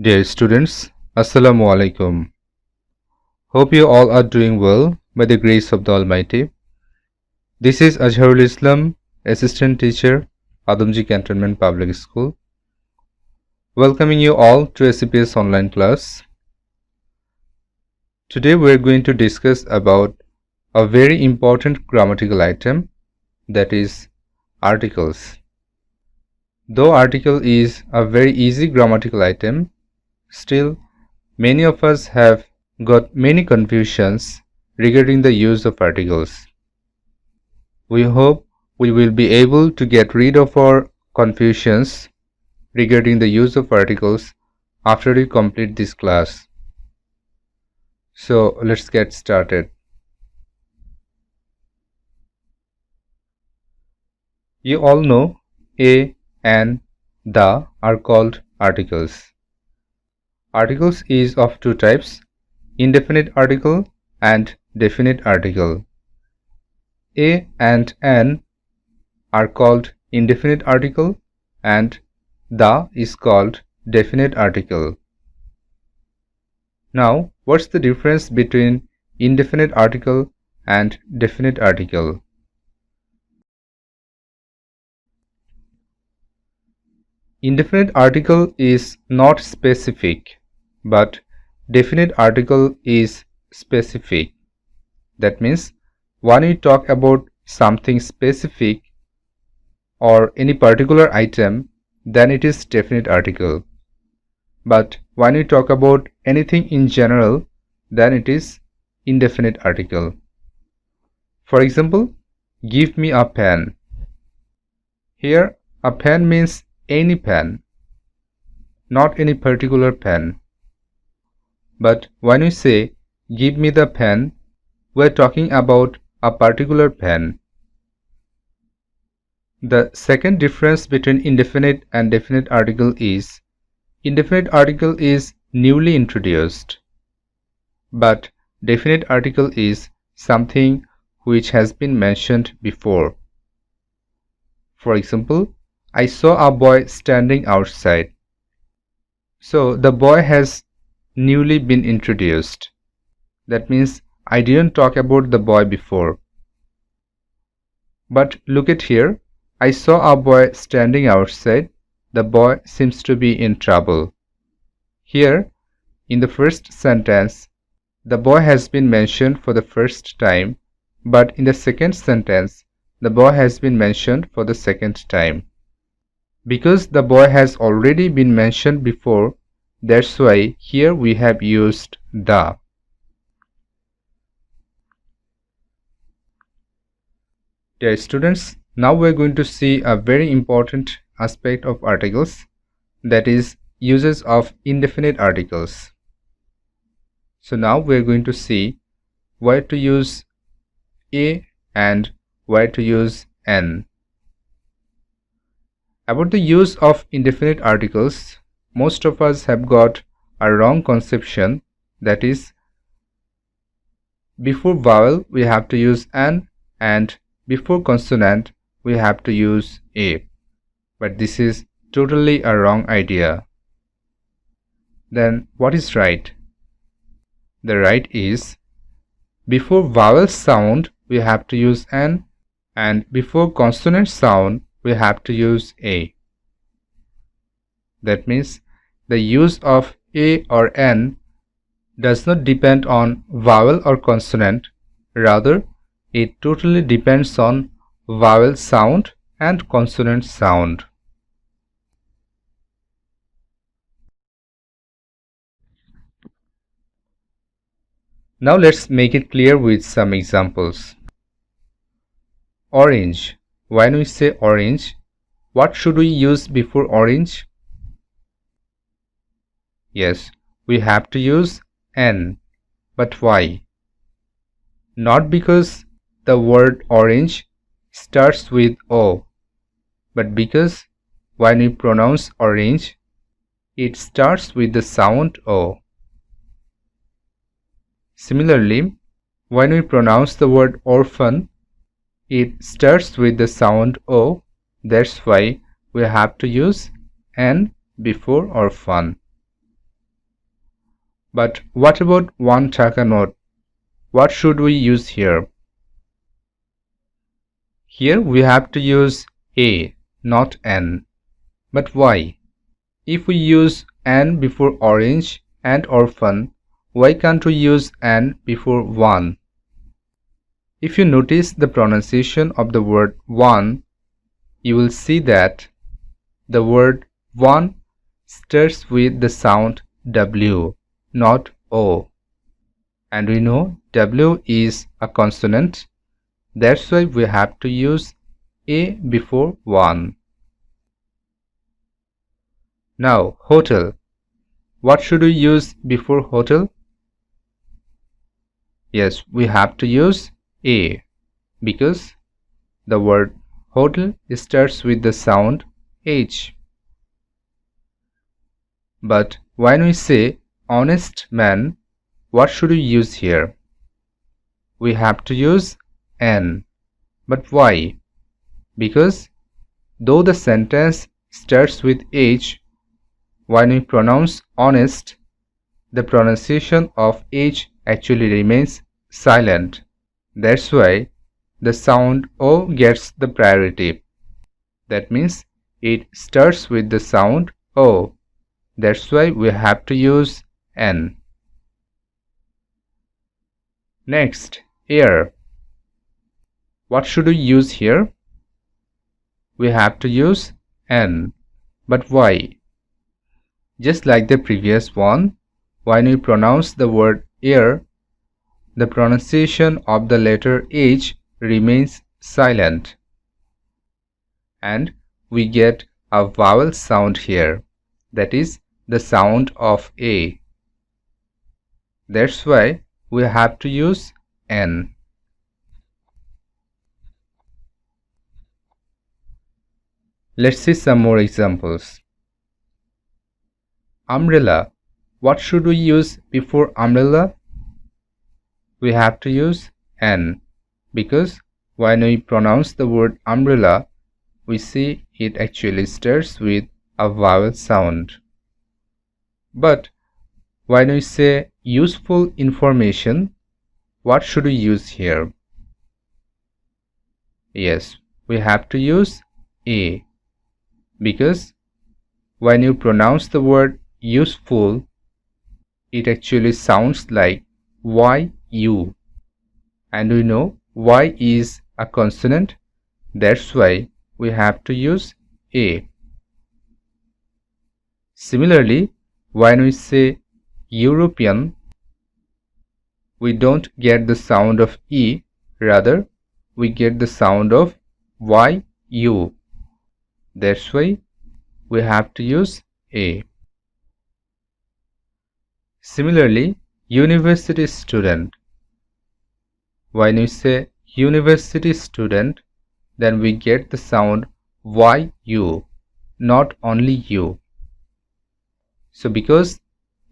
Dear students, Assalamu alaikum. Hope you all are doing well by the grace of the Almighty. This is Azharul Islam, Assistant Teacher, Adamji Cantonment Public School, welcoming you all to ACPS online class. Today we are going to discuss about a very important grammatical item, that is articles. Though article is a very easy grammatical item, still many of us have got many confusions regarding the use of articles. We hope we will be able to get rid of our confusions regarding the use of articles after we complete this class. So let's get started. You all know a and the are called articles. Articles is of two types, indefinite article and definite article. A and an are called indefinite article and the is called definite article. Now, what's the difference between indefinite article and definite article? Indefinite article is not specific, but definite article is specific. That means when we talk about something specific or any particular item, then it is definite article. But when we talk about anything in general, then it is indefinite article. For example, give me a pen. Here, a pen means any pen, not any particular pen. But when we say give me the pen, we are talking about a particular pen. The second difference between indefinite and definite article is indefinite article is newly introduced, but definite article is something which has been mentioned before. For example, I saw a boy standing outside. So the boy has newly been introduced. That means I didn't talk about the boy before. But look at here, I saw a boy standing outside. The boy seems to be in trouble. Here, in the first sentence, the boy has been mentioned for the first time, but in the second sentence, the boy has been mentioned for the second time. Because the boy has already been mentioned before, that's why here we have used the. Dear students, now we are going to see a very important aspect of articles, that is uses of indefinite articles. So now we are going to see where to use a and where to use an. About the use of indefinite articles, most of us have got a wrong conception, that is before vowel we have to use an and before consonant we have to use a. But this is totally a wrong idea. Then what is right? The right is before vowel sound we have to use an and before consonant sound we have to use a. That means the use of a or an does not depend on vowel or consonant, rather it totally depends on vowel sound and consonant sound. Now let's make it clear with some examples. Orange. When we say orange, what should we use before orange? Yes, we have to use an. But why? Not because the word orange starts with O, but because when we pronounce orange, it starts with the sound O. Similarly, when we pronounce the word orphan, it starts with the sound O. That's why we have to use an before orphan. But what about one taka note? What should we use here? Here we have to use A, not N. But why? If we use N before orange and orphan, why can't we use N before one? If you notice the pronunciation of the word one, you will see that the word one starts with the sound W, not O. And we know W is a consonant. That's why we have to use A before one. Now, hotel. What should we use before hotel? Yes, we have to use A because the word hotel starts with the sound H. But when we say honest man, what should we use here? We have to use N. But why? Because though the sentence starts with H, when we pronounce honest, the pronunciation of H actually remains silent. That's why the sound O gets the priority. That means it starts with the sound O. That's why we have to use N. Next, air. What should we use here? We have to use N. But why? Just like the previous one, when we pronounce the word air, the pronunciation of the letter H remains silent. And we get a vowel sound here, that is the sound of A. That's why we have to use N. Let's see some more examples. Umbrella. What should we use before umbrella? We have to use N because when we pronounce the word umbrella, we see it actually starts with a vowel sound. But when we say useful information, what should we use here? Yes, we have to use A because when you pronounce the word useful, it actually sounds like YU, and we know Y is a consonant. That's why we have to use A. Similarly, when we say European, we don't get the sound of E, rather we get the sound of YU. That's why we have to use A. Similarly, university student. When we say university student, then we get the sound YU, not only U. So because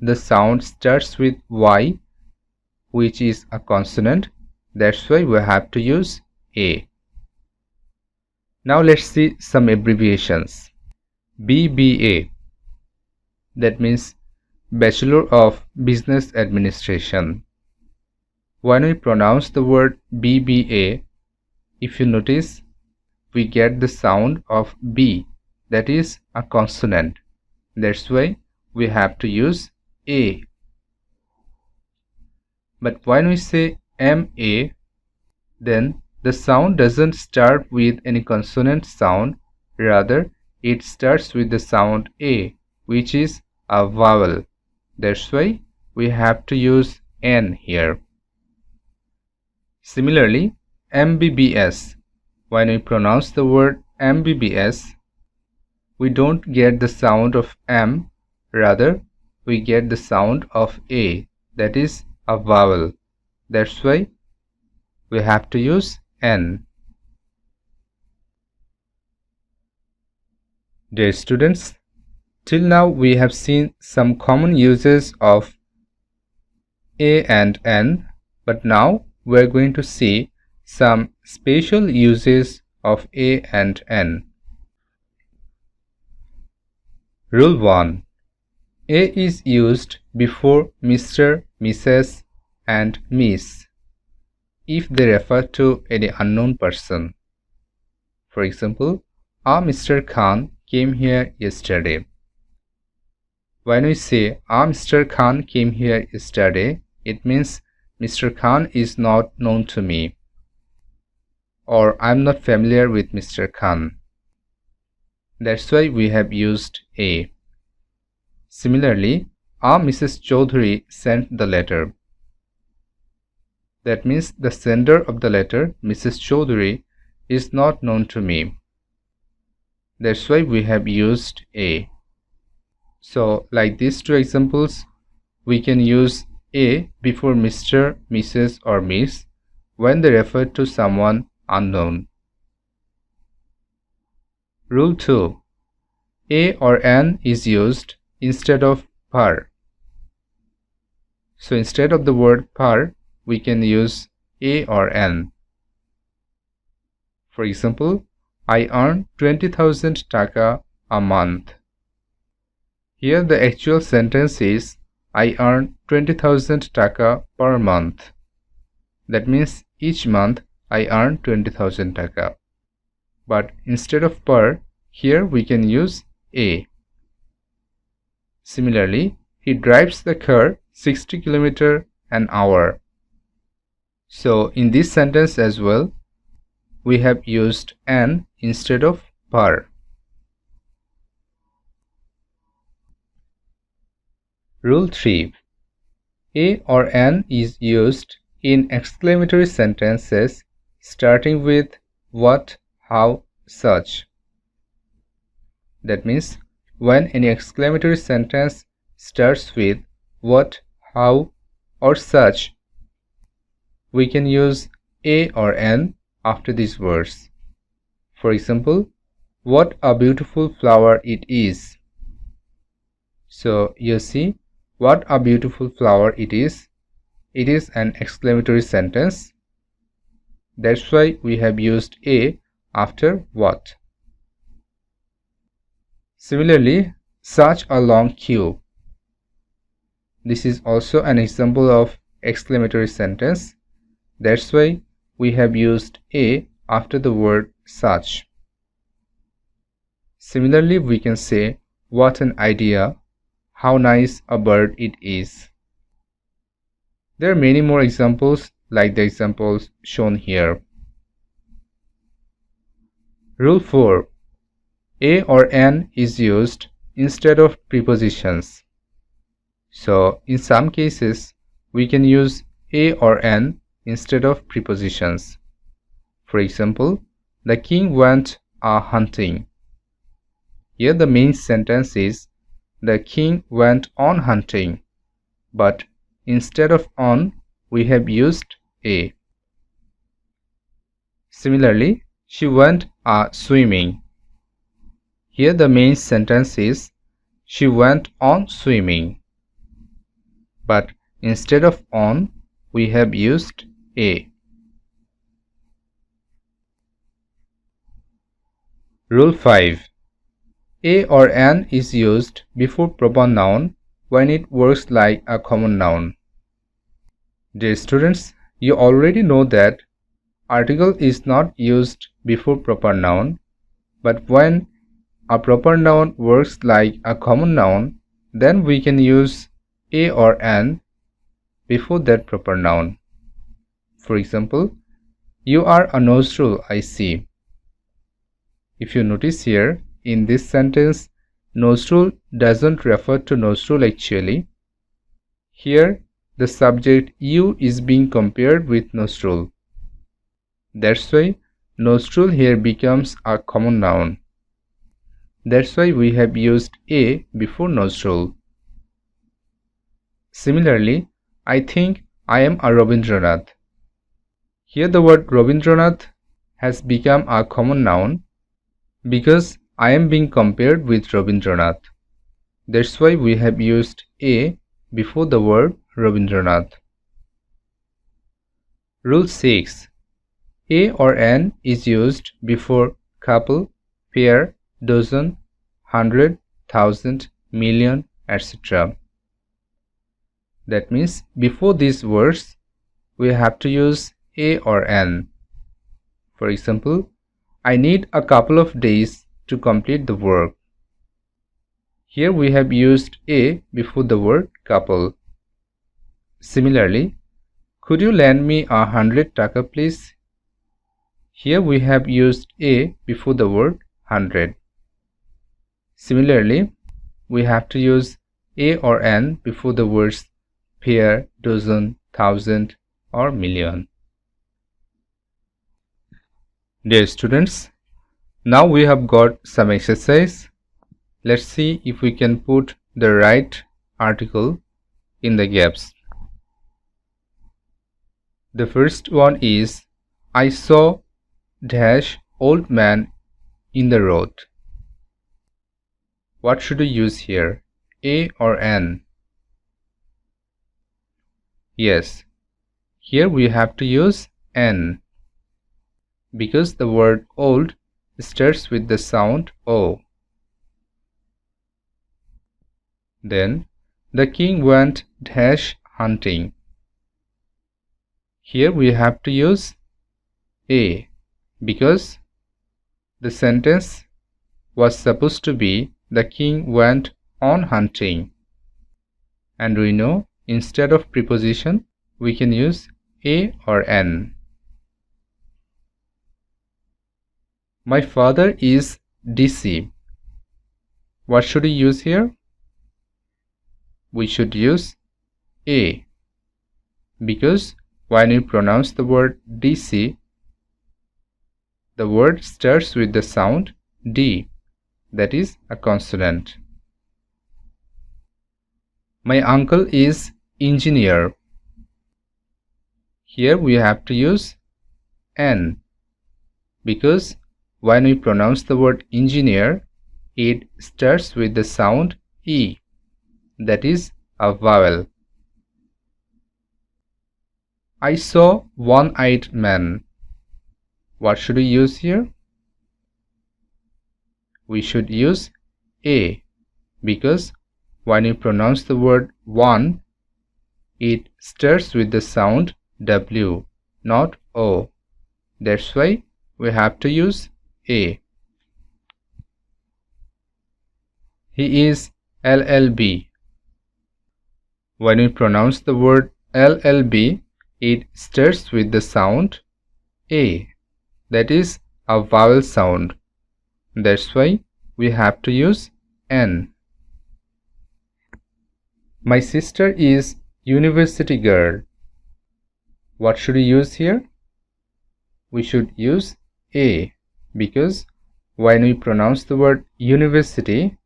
the sound starts with Y, which is a consonant, that's why we have to use A. Now let's see some abbreviations. BBA, that means Bachelor of Business Administration. When we pronounce the word BBA, if you notice, we get the sound of B, that is a consonant. That's why we have to use A. But when we say MA, then the sound doesn't start with any consonant sound, rather it starts with the sound A, which is a vowel. That's why we have to use N here. Similarly, MBBS. When we pronounce the word MBBS, we don't get the sound of M, rather we get the sound of A, that is a vowel. That's why we have to use N. Dear students, till now we have seen some common uses of A and N, but now we are going to see some special uses of A and N. Rule 1. A is used before Mr., Mrs. and Miss if they refer to any unknown person. For example, Mr. Khan came here yesterday. When we say Mr. Khan came here yesterday, it means Mr. Khan is not known to me, or I'm not familiar with Mr. Khan. That's why we have used A. Similarly, Mrs. Chaudhary sent the letter. That means the sender of the letter, Mrs. Chaudhary, is not known to me. That's why we have used A. So, like these two examples, we can use A before Mr., Mrs. or Miss when they refer to someone unknown. Rule 2. A or an is used instead of per. So instead of the word per, we can use A or an. For example, I earn 20,000 taka a month. Here the actual sentence is I earn 20,000 taka per month. That means each month I earn 20,000 taka. But instead of per, here we can use A. Similarly, he drives the car 60 km an hour. So in this sentence as well, we have used an instead of per. Rule 3. A or an is used in exclamatory sentences starting with what, how, such. That means when any exclamatory sentence starts with what, how, or such, we can use A or an after these words. For example, what a beautiful flower it is. So you see, what a beautiful flower it is an exclamatory sentence. That's why we have used A after what. Similarly, such a long queue. This is also an example of exclamatory sentence. That's why we have used A after the word such. Similarly, we can say, what an idea, how nice a bird it is. There are many more examples like the examples shown here. Rule 4. A or an is used instead of prepositions. So, in some cases, we can use A or an instead of prepositions. For example, the king went a-hunting. Here the main sentence is, the king went on hunting, but instead of on, we have used A. Similarly, she went a-swimming. Here the main sentence is, she went on swimming, but instead of on, we have used A. Rule 5. A or an is used before proper noun when it works like a common noun. Dear students, you already know that article is not used before proper noun, but when a proper noun works like a common noun, then we can use A or an before that proper noun. For example, you are a nostril, I see. If you notice here, in this sentence, nostril doesn't refer to nostril actually. Here, the subject you is being compared with nostril. That's why nostril here becomes a common noun. That's why we have used A before nostril. Similarly, I think I am a Rabindranath. Here the word Rabindranath has become a common noun because I am being compared with Rabindranath. That's why we have used A before the word Rabindranath. Rule 6. A or an is used before couple, pair, dozen, 100, 1000, million, etc. That means before these words we have to use a or an. For example, I need a couple of days to complete the work. Here we have used a before the word couple. Similarly, could you lend me 100 taka please? Here we have used a before the word 100. Similarly, we have to use a or an before the words pair, dozen, thousand or million. Dear students, now we have got some exercise. Let's see if we can put the right article in the gaps. The first one is I saw dash old man in the road. What should we use here? A or an? Yes, here we have to use an because the word old starts with the sound O. Then the king went dash hunting. Here we have to use a because the sentence was supposed to be the king went on hunting, and we know instead of preposition we can use a or an. My father is DC. What should we use here? We should use a because when we pronounce the word DC, the word starts with the sound D, that is a consonant. My uncle is engineer. Here we have to use an because when we pronounce the word engineer, it starts with the sound E, that is a vowel. I saw one-eyed man. What should we use here? We should use a because when we pronounce the word one, it starts with the sound W, not O. That's why we have to use a. He is LLB. When we pronounce the word LLB, it starts with the sound A, that is a vowel sound. That's why we have to use N. My sister is university girl. What should we use here? We should use A because when we pronounce the word university,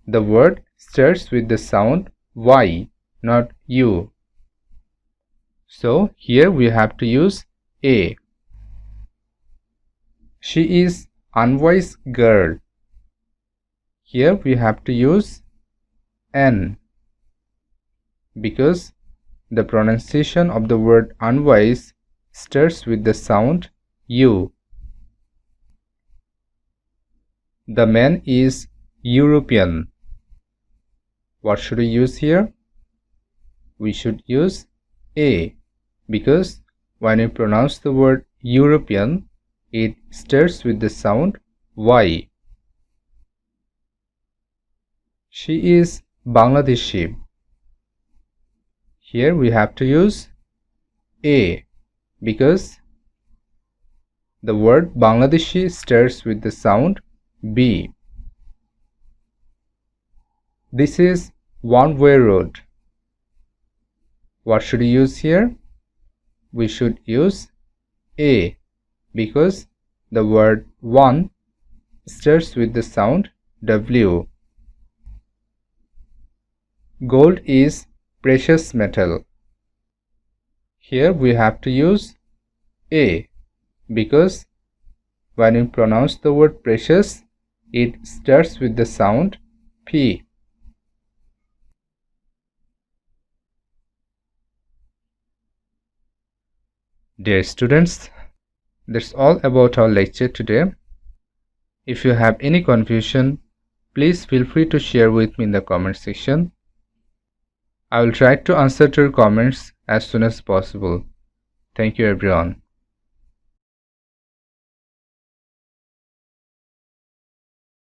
the word starts with the sound Y, not U. So here we have to use A. She is unwise girl. Here we have to use N because the pronunciation of the word unwise starts with the sound U. The man is European. What should we use here? We should use A because when we pronounce the word European, it starts with the sound Y. She is Bangladeshi. Here we have to use A because the word Bangladeshi starts with the sound B. This is one-way road. What should we use here? We should use A because the word one starts with the sound W. Gold is precious metal. Here we have to use A because when we pronounce the word precious, it starts with the sound P. Dear students, that's all about our lecture today. If you have any confusion, please feel free to share with me in the comment section. I will try to answer to your comments as soon as possible. Thank you everyone.